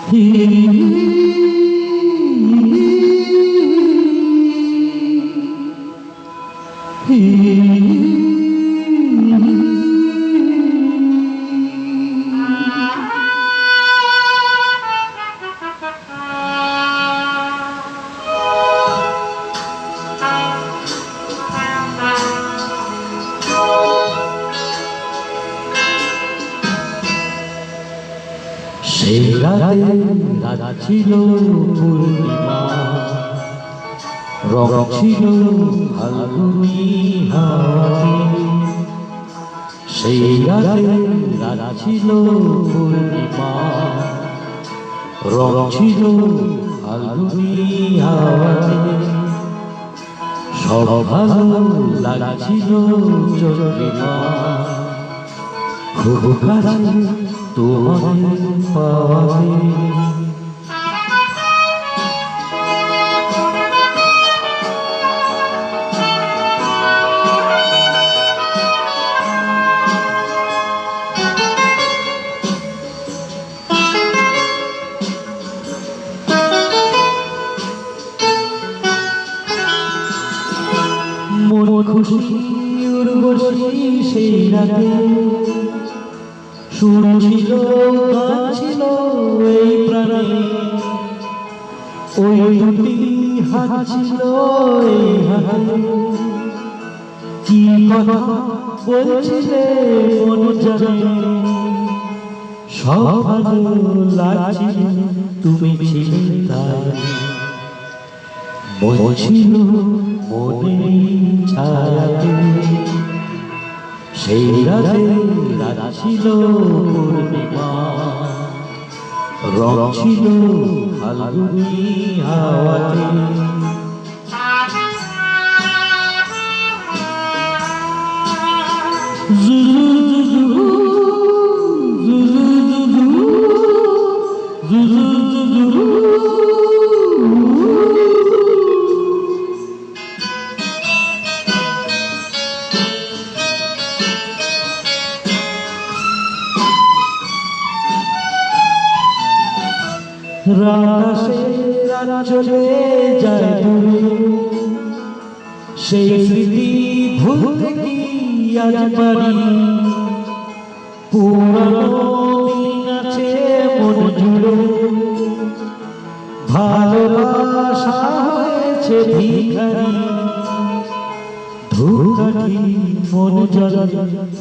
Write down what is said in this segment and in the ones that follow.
সেই রাতে রাত ছিল পূর্ণিমা, রং ছিল ফাল্গুনি হাওয়াতে। সেই রাতে রাত ছিল পূর্ণিমা, রং ছিল ফাল্গুনি হাওয়াতে। সব ভালো লাগছিল চন্দ্রিমা, খুব কাছে তোমাদের পাওয়াতে। মন খুশি উর্বশী সেই রাতে, সুর ছিল গান ছিল এই প্রাণে। ওই দুটি হাত ছিল এই হাতে, কি কথা বলছিলে মন জানে। সব ভালো লাগছিল তুমি ছিলে তাই, মন ছিল মনে ছায়াতে। সেই রাতে রাত ছিল পূর্ণিমা, রং ছিল ফাল্গুনি হাওয়াতে। রাত চলে যায় দূরে, সেই স্মৃতি ভুলতে কি আজ পারি। পুরানো দিন আছে মন জুড়ে, ভালোবাসা হয়েছে ভিখারি। ধূপকাঠি মন জ্বলে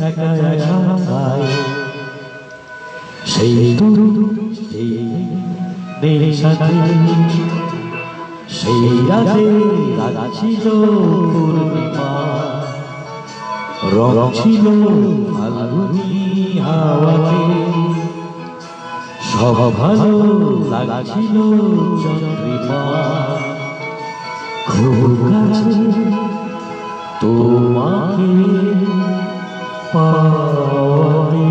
একা একা গায়, সেই সেই সাথে। সেই রাতে রাত ছিল পূর্ণিমা, রং ছিল ফাল্গুনি হাওয়াতে। সব ভালো লাগছিল চন্দ্রিমা, খুব কাছে তোমাকে পাওয়াতে।